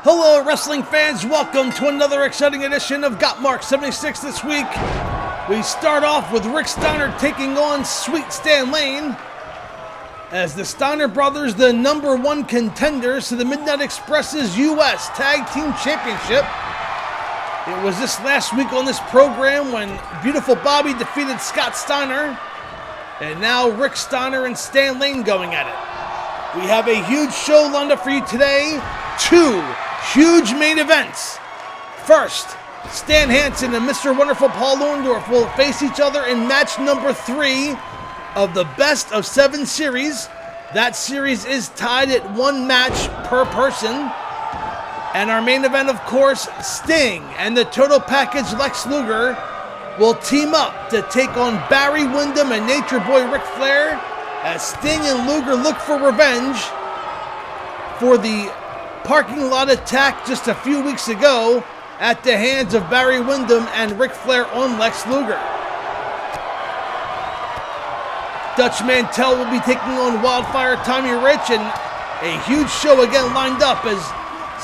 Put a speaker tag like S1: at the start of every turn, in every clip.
S1: Hello wrestling fans, welcome to another exciting edition of Gotmark76 this week. We start off with Rick Steiner taking on Sweet Stan Lane as the Steiner brothers, the #1 contenders to the Midnight Express's U.S. Tag Team Championship. It was this last week on this program when Beautiful Bobby defeated Scott Steiner, and now Rick Steiner and Stan Lane going at it. We have a huge show lined up for you today. Two huge main events. First, Stan Hansen and Mr. Wonderful Paul Orndorff will face each other in match number 3 of the Best of 7 series. That series is tied at 1 match per person. And our main event, of course, Sting and the Total Package Lex Luger will team up to take on Barry Windham and Nature Boy Ric Flair as Sting and Luger look for revenge for the parking lot attack just a few weeks ago at the hands of Barry Windham and Ric Flair on Lex Luger. Dutch Mantel will be taking on Wildfire Tommy Rich, and a huge show again lined up as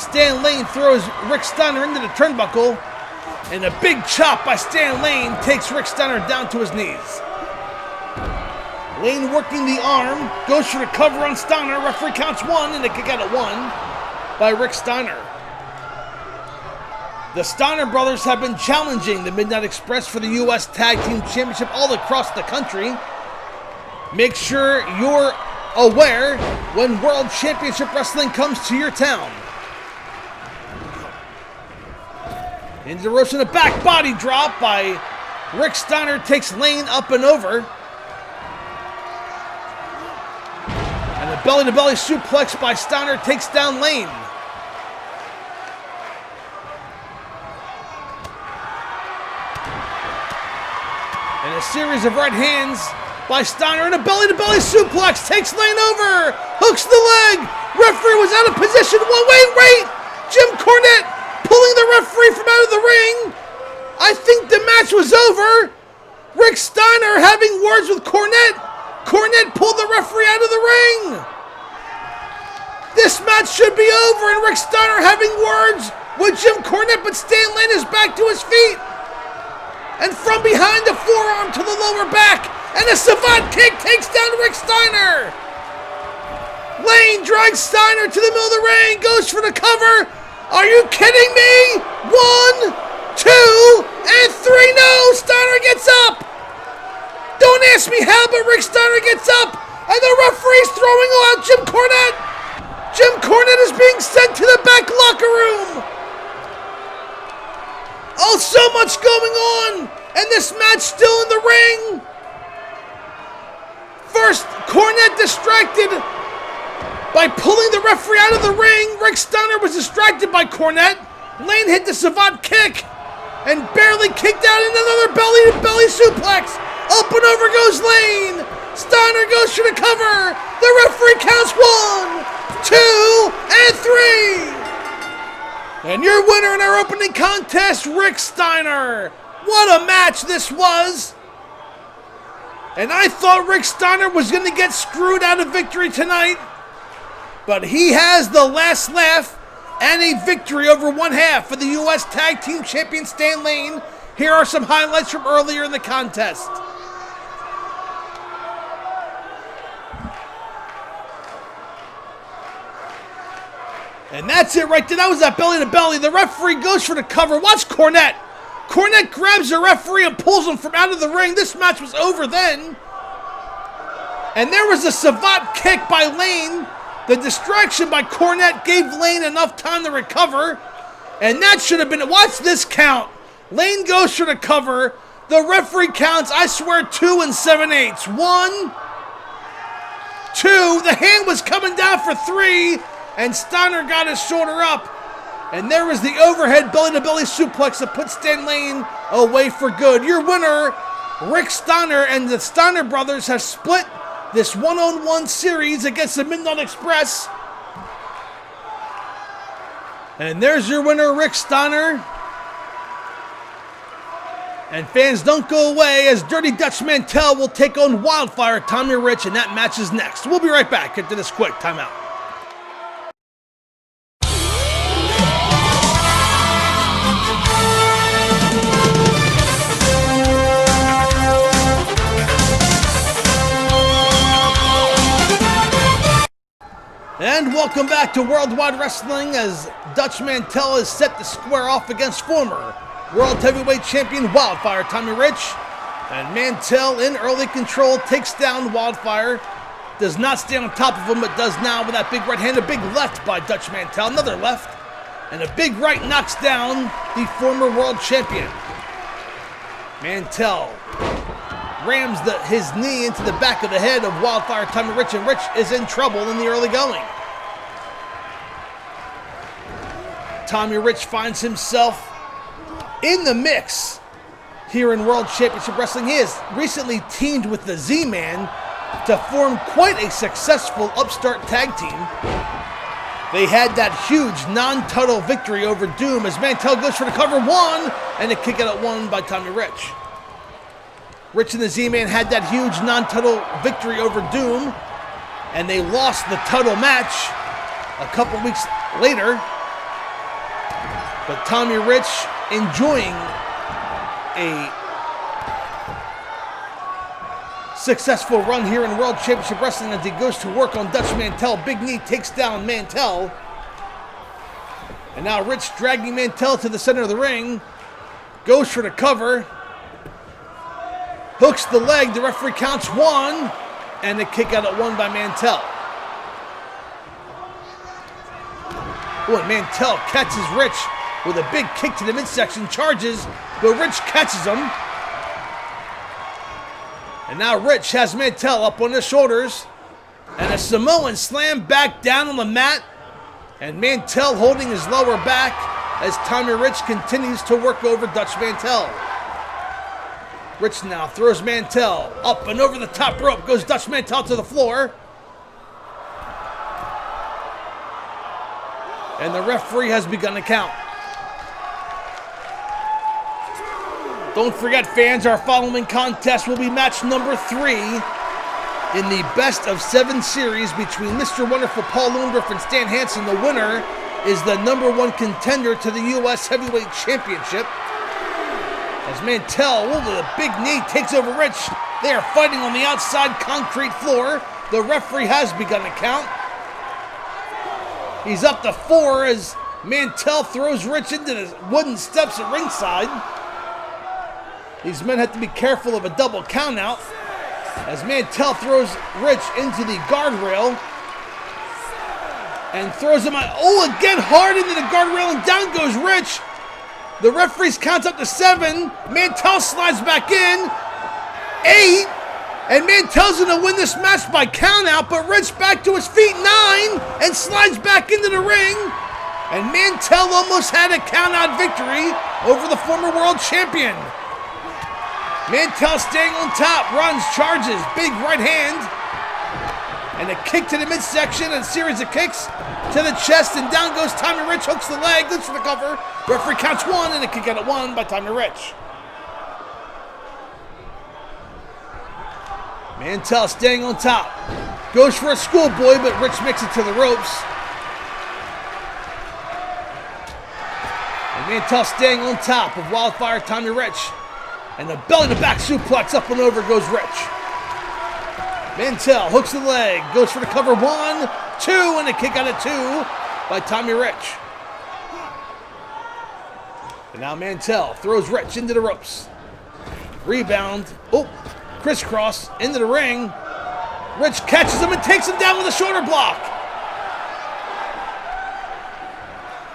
S1: Stan Lane throws Rick Steiner into the turnbuckle, and a big chop by Stan Lane takes Rick Steiner down to his knees. Lane working the arm, goes for the cover on Steiner, referee counts 1 and a kick out at 1 by Rick Steiner. The Steiner brothers have been challenging the Midnight Express for the U.S. Tag Team Championship all across the country. Make sure you're aware when World Championship Wrestling comes to your town. Into the ropes and a back body drop by Rick Steiner takes Lane up and over. And a belly-to-belly suplex by Steiner takes down Lane. And a series of right hands by Steiner, and a belly-to-belly suplex takes Lane over. Hooks the leg. Referee was out of position. Wait. Jim Cornette pulling the referee from out of the ring. I think the match was over. Rick Steiner having words with Cornette. Cornette pulled the referee out of the ring. This match should be over, and Rick Steiner having words with Jim Cornette, but Stan Lane is back to his feet. And from behind the forearm to the lower back, and a savant kick takes down Rick Steiner. Lane drags Steiner to the middle of the ring, goes for the cover. Are you kidding me? 1, 2, and 3. No, Steiner gets up. Don't ask me how, but Rick Steiner gets up, and the referee's throwing out Jim Cornette. Jim Cornette is being sent to the back locker room. Oh, so much going on, and this match still in the ring. First, Cornette distracted by pulling the referee out of the ring. Rick Steiner was distracted by Cornette. Lane hit the savant kick and barely kicked out in another belly-to-belly suplex. Up and over goes Lane. Steiner goes for the cover. The referee counts 1, 2, and 3. And your winner in our opening contest, Rick Steiner. What a match this was. And I thought Rick Steiner was going to get screwed out of victory tonight. But he has the last laugh and a victory over one half for the U.S. Tag Team Champion Stan Lane. Here are some highlights from earlier in the contest. And that's it right there. That was that belly-to-belly. The referee goes for the cover. Watch Cornette. Cornette grabs the referee and pulls him from out of the ring. This match was over then. And there was a savant kick by Lane. The distraction by Cornette gave Lane enough time to recover. And that should have been... Watch this count. Lane goes for the cover. The referee counts, I swear, 2 7/8. 1, 2. The hand was coming down for 3. And Steiner got his shoulder up. And there was the overhead belly-to-belly suplex that put Stan Lane away for good. Your winner, Rick Steiner, and the Steiner brothers have split this one-on-one series against the Midnight Express. And there's your winner, Rick Steiner. And fans, don't go away as Dirty Dutch Mantel will take on Wildfire Tommy Rich, and that match is next. We'll be right back after this quick timeout. Welcome back to Worldwide Wrestling as Dutch Mantel is set to square off against former World Heavyweight Champion Wildfire Tommy Rich. And Mantel in early control takes down Wildfire. Does not stay on top of him, but does now with that big right hand. A big left by Dutch Mantel, another left. And a big right knocks down the former world champion. Mantel rams his knee into the back of the head of Wildfire Tommy Rich, and Rich is in trouble in the early going. Tommy Rich finds himself in the mix here in World Championship Wrestling. He has recently teamed with the Z-Man to form quite a successful upstart tag team. They had that huge non-title victory over Doom as Mantel goes for the cover one and a kick out at one by Tommy Rich. Rich and the Z-Man had that huge non-title victory over Doom, and they lost the title match a couple weeks later. But Tommy Rich enjoying a successful run here in World Championship Wrestling as he goes to work on Dutch Mantel. Big knee takes down Mantel. And now Rich dragging Mantel to the center of the ring. Goes for the cover. Hooks the leg. The referee counts one. And a kick out at one by Mantel. Oh, and Mantel catches Rich with a big kick to the midsection. Charges, but Rich catches him. And now Rich has Mantel up on his shoulders. And a Samoan slam back down on the mat. And Mantel holding his lower back as Tommy Rich continues to work over Dutch Mantel. Rich now throws Mantel up and over the top rope. Goes Dutch Mantel to the floor. And the referee has begun to count. Don't forget, fans, our following contest will be match number 3 in the best of 7 series between Mr. Wonderful Paul Orndorff and Stan Hansen. The winner is the #1 contender to the U.S. Heavyweight Championship. As Mantel, with a big knee, takes over Rich. They are fighting on the outside concrete floor. The referee has begun to count. He's up to 4 as Mantel throws Rich into the wooden steps at ringside. These men have to be careful of a double countout as Mantel throws Rich into the guardrail and throws him out. Oh, again hard into the guardrail and down goes Rich. The referees counts up to 7. Mantel slides back in. 8. And Mantel's going to win this match by countout, but Rich back to his feet. 9. And slides back into the ring. And Mantel almost had a countout victory over the former world champion. Mantel staying on top, runs, charges, big right hand. And a kick to the midsection and a series of kicks to the chest, and down goes Tommy Rich, hooks the leg, looks for the cover. Referee counts 1 and a kick out at 1 by Tommy Rich. Mantel staying on top. Goes for a schoolboy, but Rich makes it to the ropes. And Mantel staying on top of Wildfire Tommy Rich. And the belly-to-back suplex up and over goes Rich. Mantel hooks the leg, goes for the cover 1, 2, and a kick out at 2 by Tommy Rich. And now Mantel throws Rich into the ropes. Rebound. Oh, crisscross into the ring. Rich catches him and takes him down with a shoulder block.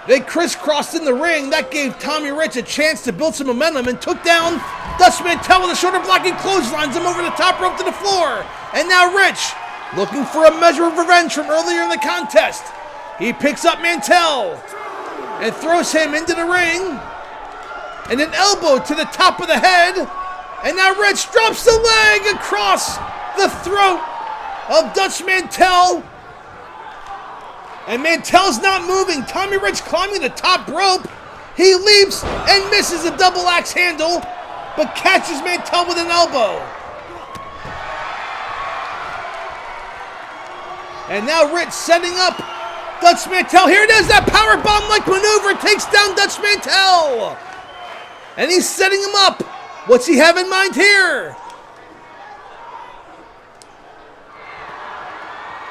S1: They crisscrossed in the ring. That gave Tommy Rich a chance to build some momentum and took down Dutch Mantel with a shoulder block and clotheslines him over the top rope to the floor. And now Rich, looking for a measure of revenge from earlier in the contest. He picks up Mantel and throws him into the ring. And an elbow to the top of the head. And now Rich drops the leg across the throat of Dutch Mantel. And Mantel's not moving. Tommy Rich climbing the top rope. He leaps and misses a double axe handle, but catches Mantel with an elbow. And now Rich setting up Dutch Mantel. Here it is, that powerbomb-like maneuver takes down Dutch Mantel. And he's setting him up. What's he have in mind here?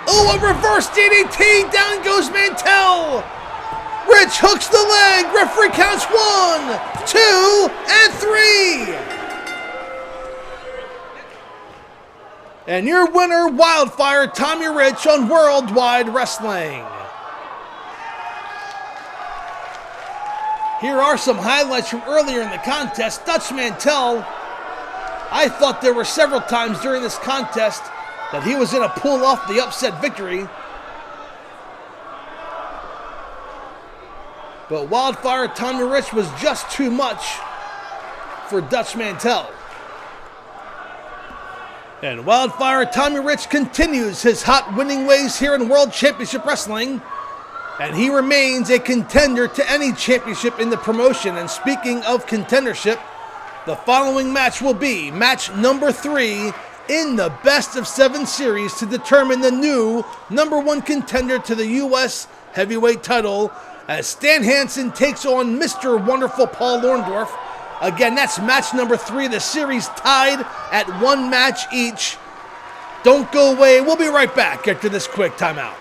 S1: Oh, a reverse DDT. Down goes Mantel. Rich hooks the leg. Referee counts 1, 2, and 3. And your winner, Wildfire Tommy Rich on Worldwide Wrestling. Here are some highlights from earlier in the contest. Dutch Mantel, I thought there were several times during this contest that he was going to pull off the upset victory. But Wildfire Tommy Rich was just too much for Dutch Mantel. And Wildfire Tommy Rich continues his hot winning ways here in World Championship Wrestling. And he remains a contender to any championship in the promotion. And speaking of contendership, the following match will be match number 3 in the Best of 7 series to determine the new #1 contender to the U.S. Heavyweight title as Stan Hansen takes on Mr. Wonderful Paul Orndorff. Again, that's match number 3. The series tied at 1 match each. Don't go away. We'll be right back after this quick timeout.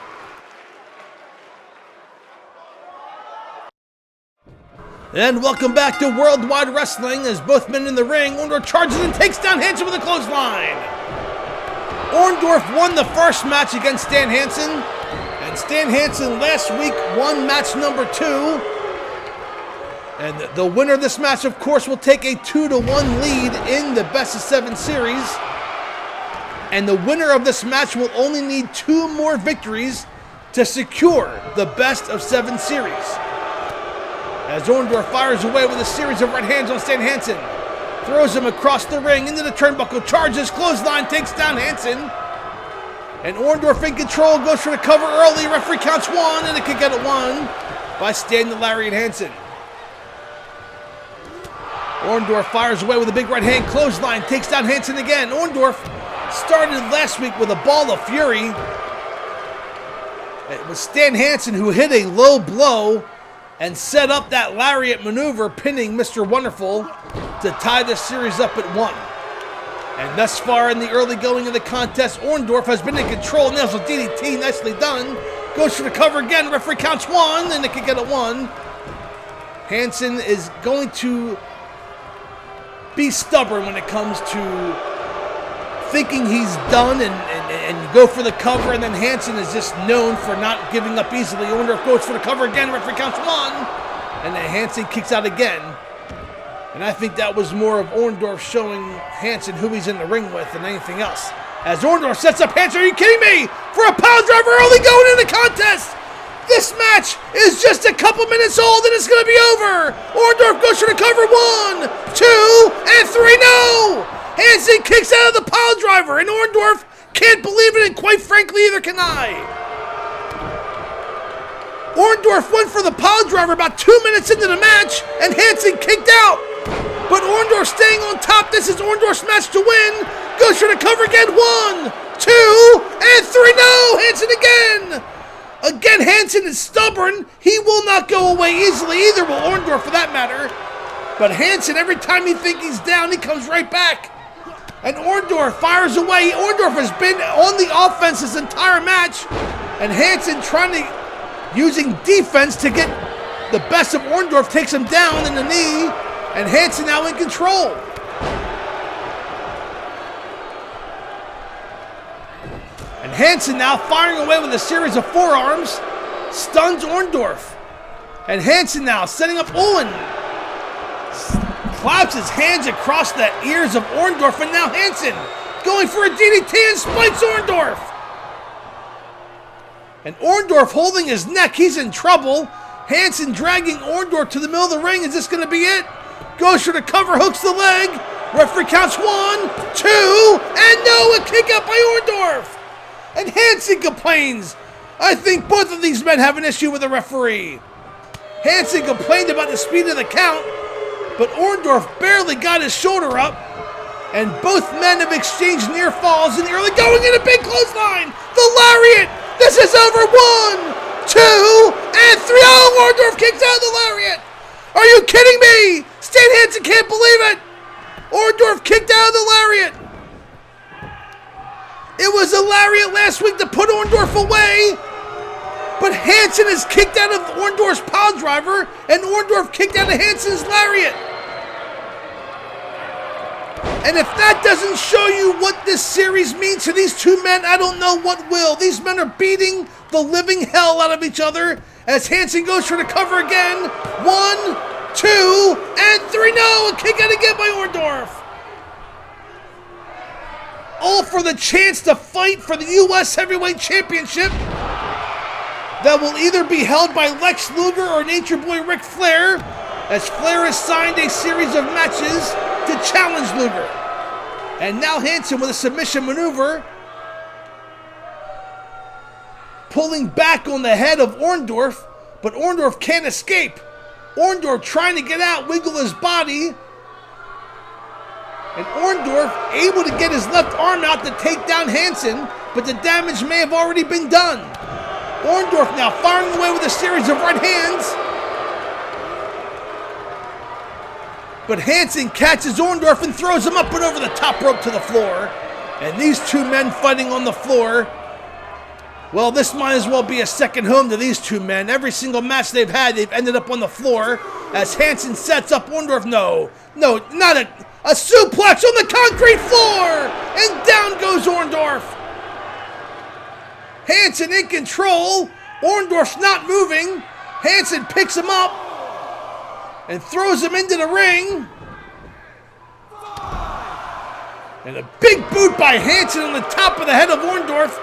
S1: And welcome back to Worldwide Wrestling as both men in the ring. Orndorff charges and takes down Hansen with a clothesline. Orndorff won the first match against Stan Hansen. And Stan Hansen last week won match number 2. And the winner of this match, of course, will take a 2-1 lead in the Best of 7 series. And the winner of this match will only need 2 more victories to secure the Best of 7 series. As Orndorff fires away with a series of right hands on Stan Hansen. Throws him across the ring into the turnbuckle, charges, clothesline, takes down Hansen. And Orndorff in control, goes for the cover early. Referee counts 1, and it can get it 1 by Stan the Lariat Hansen. Orndorff fires away with a big right hand clothesline, takes down Hansen again. Orndorff started last week with a ball of fury. It was Stan Hansen who hit a low blow and set up that lariat maneuver, pinning Mr. Wonderful to tie the series up at 1. And thus far in the early going of the contest, Orndorff has been in control, nails a DDT, nicely done. Goes for the cover again, referee counts 1, and it can get a 1. Hansen is going to be stubborn when it comes to thinking he's done and go for the cover, and then Hansen is just known for not giving up easily. Orndorff goes for the cover again, referee counts 1, and then Hansen kicks out again. And I think that was more of Orndorff showing Hansen who he's in the ring with than anything else. As Orndorff sets up Hansen, are you kidding me? For a power driver early going in the contest! This match is just a couple minutes old and it's going to be over. Orndorff goes for the cover. 1, 2, and 3. No! Hansen kicks out of the pile driver and Orndorff can't believe it, and quite frankly, either can I. Orndorff went for the pile driver about 2 minutes into the match and Hansen kicked out. But Orndorff staying on top. This is Orndorff's match to win. Goes for the cover again. 1, 2, and 3. No! Hansen again! Again, Hansen is stubborn. He will not go away easily, either will Orndorff for that matter. But Hansen, every time he thinks he's down, he comes right back. And Orndorff fires away. Orndorff has been on the offense this entire match. And Hansen trying to, using defense to get the best of Orndorff, takes him down in the knee. And Hansen now in control. And Hansen now firing away with a series of forearms, stuns Orndorff. And Hansen now setting up Owen. Claps his hands across the ears of Orndorff, and now Hansen going for a DDT and spikes Orndorff. And Orndorff holding his neck, he's in trouble. Hansen dragging Orndorff to the middle of the ring. Is this going to be it? Goes for the cover, hooks the leg. Referee counts 1, 2, and no, a kick out by Orndorff. And Hansen complains. I think both of these men have an issue with the referee. Hansen complained about the speed of the count, but Orndorff barely got his shoulder up, and both men have exchanged near falls in the early going in a big clothesline. The lariat. This is over. 1, 2, and 3. Oh, Orndorff kicks out the lariat. Are you kidding me? Stan Hansen can't believe it. Orndorff kicked out of the lariat. It was a lariat last week to put Orndorff away, but Hansen is kicked out of Orndorff's pile driver, and Orndorff kicked out of Hansen's lariat. And if that doesn't show you what this series means to these two men, I don't know what will. These men are beating the living hell out of each other as Hansen goes for the cover again. 1, 2, and 3. No, a kick out again by Orndorff. All for the chance to fight for the U.S. Heavyweight Championship that will either be held by Lex Luger or Nature Boy Ric Flair, as Flair has signed a series of matches to challenge Luger. And now Hansen with a submission maneuver, pulling back on the head of Orndorff, but Orndorff can't escape. Orndorff trying to get out, wiggle his body, and Orndorff able to get his left arm out to take down Hansen, but the damage may have already been done. Orndorff now firing away with a series of right hands, but Hansen catches Orndorff and throws him up and over the top rope to the floor. And these two men fighting on the floor, well, this might as well be a second home to these two men. Every single match they've had, they've ended up on the floor as Hansen sets up Orndorff. No, not a suplex on the concrete floor, and down goes Orndorff. Hansen in control. Orndorff's not moving. Hansen picks him up and throws him into the ring. And a big boot by Hansen on the top of the head of Orndorff.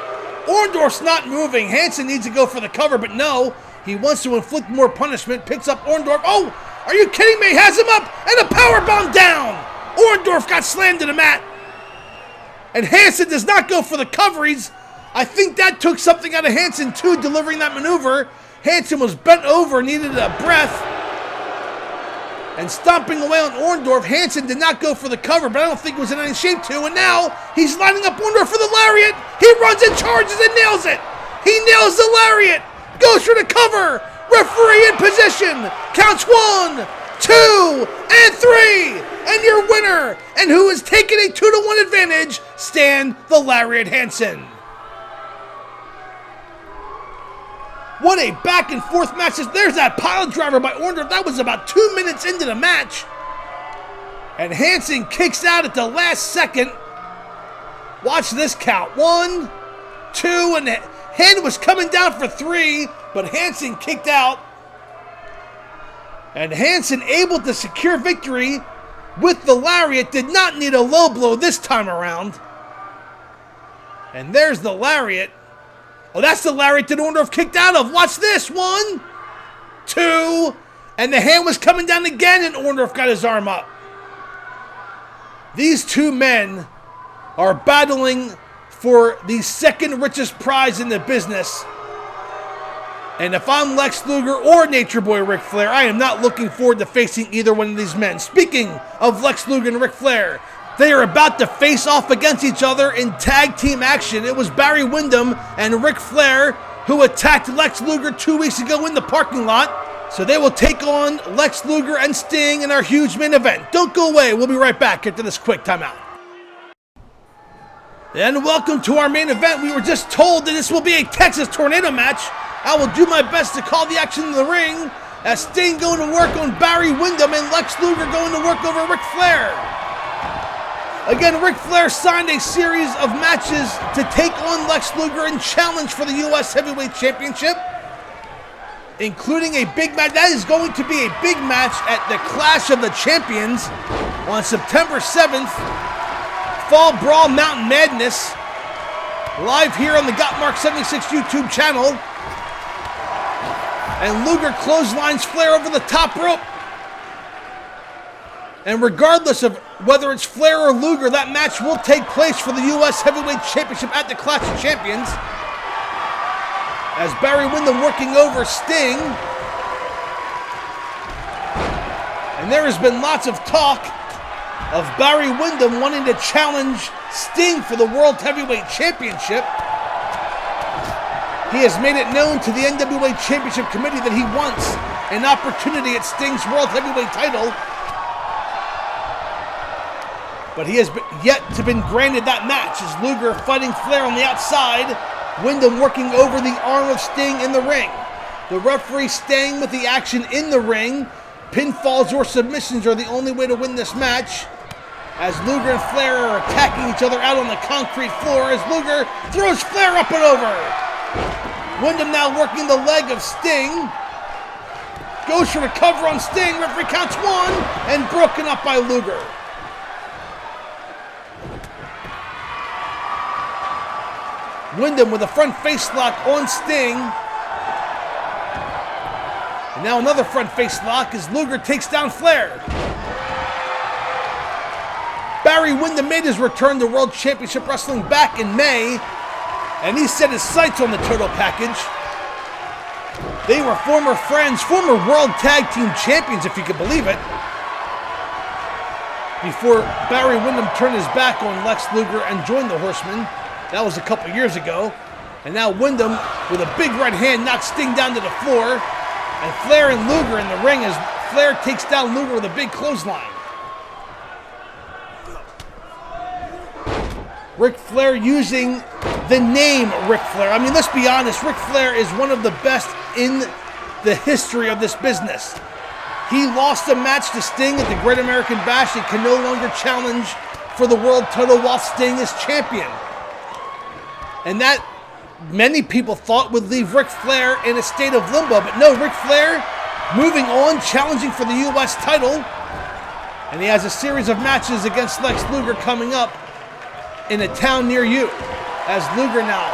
S1: Orndorff's not moving. Hansen needs to go for the cover, but no. He wants to inflict more punishment. Picks up Orndorff. Oh, are you kidding me? Has him up and a powerbomb down. Orndorff got slammed to the mat. And Hansen does not go for the cover. I think that took something out of Hansen too, delivering that maneuver. Hansen was bent over, needed a breath. And stomping away on Orndorff, Hansen did not go for the cover, but I don't think he was in any shape to. And now he's lining up Orndorff for the lariat. He runs and charges and nails it. He nails the lariat. Goes for the cover. Referee in position. Counts 1, 2, and 3. And your winner, and who is taking a 2-1 advantage, Stan the Lariat Hansen. What a back and forth match. There's that pile driver by Orndorff. That was about 2 minutes into the match. And Hansen kicks out at the last second. Watch this count. 1, 2, and the hand was coming down for 3, but Hansen kicked out. And Hansen able to secure victory with the lariat. Did not need a low blow this time around. And there's the lariat. Oh, that's the lariat that Orndorff kicked out of. Watch this. 1, 2, and the hand was coming down again, and Orndorff got his arm up. These two men are battling for the second richest prize in the business. And if I'm Lex Luger or Nature Boy Ric Flair, I am not looking forward to facing either one of these men. Speaking of Lex Luger and Ric Flair, they are about to face off against each other in tag team action. It was Barry Windham and Ric Flair who attacked Lex Luger 2 weeks ago in the parking lot. So they will take on Lex Luger and Sting in our huge main event. Don't go away. We'll be right back after this quick timeout. And welcome to our main event. We were just told that this will be a Texas Tornado match. I will do my best to call the action in the ring as Sting going to work on Barry Windham and Lex Luger going to work over Ric Flair. Again, Ric Flair signed a series of matches to take on Lex Luger and challenge for the U.S. Heavyweight Championship, including a big match. That is going to be a big match at the Clash of the Champions on September 7th. Fall Brawl Mountain Madness, live here on the Gotmark76 YouTube channel. And Luger clotheslines Flair over the top rope. And regardless of whether it's Flair or Luger, that match will take place for the U.S. Heavyweight Championship at the Clash of Champions. As Barry Windham working over Sting. And there has been lots of talk of Barry Windham wanting to challenge Sting for the World Heavyweight Championship. He has made it known to the NWA Championship Committee that he wants an opportunity at Sting's World Heavyweight title. but he has yet to been granted that match as Luger fighting Flair on the outside, Windham working over the arm of Sting in the ring. The referee staying with the action in the ring. Pinfalls or submissions are the only way to win this match, as Luger and Flair are attacking each other out on the concrete floor as Luger throws Flair up and over. Windham now working the leg of Sting. Goes for the cover on Sting. Referee counts 1 and broken up by Luger. Windham with a front face lock on Sting. And now another front face lock as Luger takes down Flair. Barry Windham made his return to World Championship Wrestling back in May, and he set his sights on the total package. They were former friends, former World Tag Team Champions, if you could believe it, before Barry Windham turned his back on Lex Luger and joined the Horsemen. That was a couple years ago. And now Windham, with a big right hand, knocks Sting down to the floor. And Flair and Luger in the ring as Flair takes down Luger with a big clothesline. Ric Flair using the name Ric Flair. I mean, let's be honest, Ric Flair is one of the best in the history of this business. He lost a match to Sting at the Great American Bash and can no longer challenge for the world title while Sting is champion. And that, many people thought, would leave Ric Flair in a state of limbo. But no, Ric Flair moving on, challenging for the U.S. title. And he has a series of matches against Lex Luger coming up in a town near you. As Luger now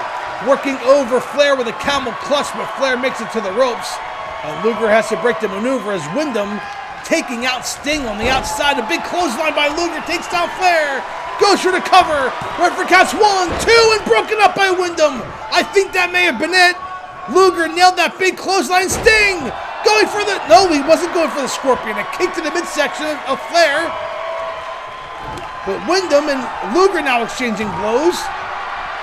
S1: working over Flair with a camel clutch, but Flair makes it to the ropes. And Luger has to break the maneuver as Windham taking out Sting on the outside. A big clothesline by Luger takes down Flair. Goes for the cover. Referee counts 1, 2, and broken up by Windham. I think that may have been it. Luger nailed that big clothesline. Sting going for the... No, he wasn't going for the scorpion. A kick to the midsection of Flair. But Windham and Luger now exchanging blows.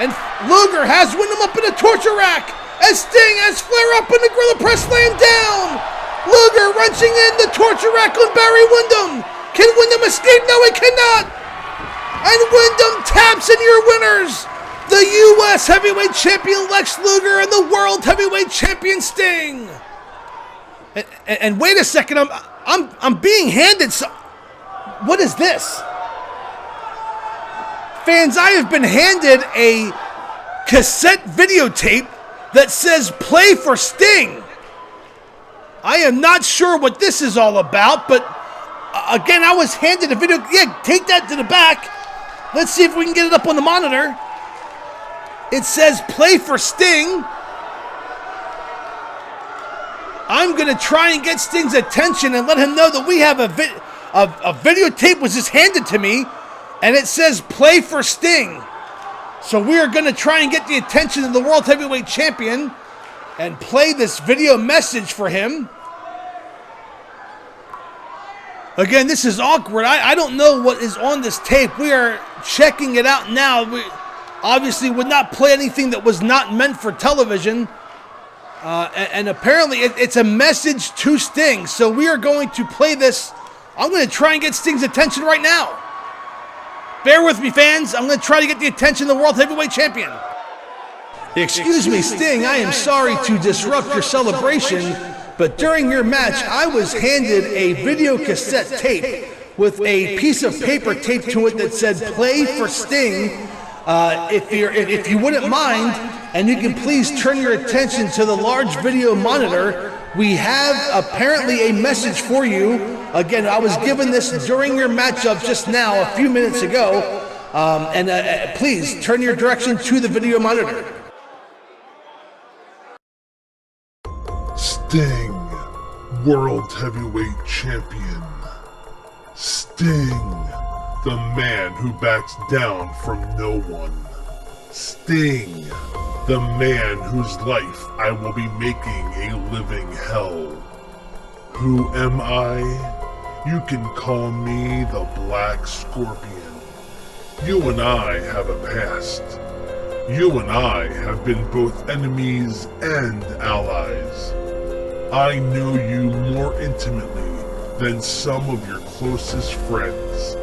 S1: And Luger has Windham up in a torture rack. As Sting has Flair up in the gorilla press, laying down. Luger wrenching in the torture rack on Barry Windham. Can Windham escape? No, he cannot. And Windham taps in your winners. The U.S. Heavyweight Champion Lex Luger and the World Heavyweight Champion Sting. And wait a second, I'm being handed some... What is this? Fans, I have been handed a cassette videotape that says "Play for Sting." I am not sure what this is all about, but again, I was handed a video. Yeah, take that to the back. Let's see if we can get it up on the monitor. It says "Play for Sting." I'm going to try and get Sting's attention and let him know that we have a videotape was just handed to me, and it says "Play for Sting." So we are going to try and get the attention of the World Heavyweight Champion and play this video message for him. Again, this is awkward. I don't know what is on this tape. We are checking it out now. We obviously would not play anything that was not meant for television. And apparently it's a message to Sting. So we are going to play this. I'm going to try and get Sting's attention right now. Bear with me, fans. I'm going to try to get the attention of the World Heavyweight Champion. Excuse me, Sting. I am sorry to disrupt your celebration, but during your match, I was handed a video cassette tape with a piece of paper taped to it that said "Play for Sting." If you wouldn't mind, and you can please turn your attention to the large video monitor, we have apparently a message for you. Again, I was given this during your matchup just now, a few minutes ago, and please turn your direction to the video monitor.
S2: Sting, World Heavyweight Champion. Sting, the man who backs down from no one. Sting, the man whose life I will be making a living hell. Who am I? You can call me the Black Scorpion. You and I have a past. You and I have been both enemies and allies. I know you more intimately than some of your closest friends.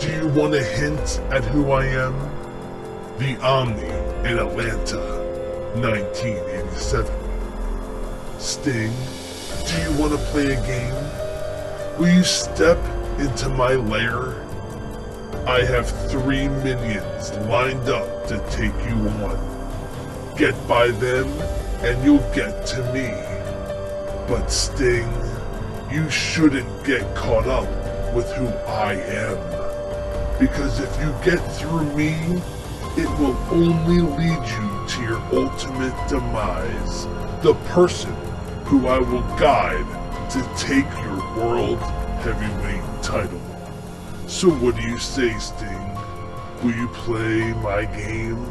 S2: Do you want a hint at who I am? The Omni in Atlanta, 1987. Sting, do you want to play a game? Will you step into my lair? I have 3 minions lined up to take you on. Get by them and you'll get to me. But Sting, you shouldn't get caught up with who I am. Because if you get through me, it will only lead you to your ultimate demise. The person who I will guide to take your world heavyweight title. So what do you say, Sting? Will you play my game?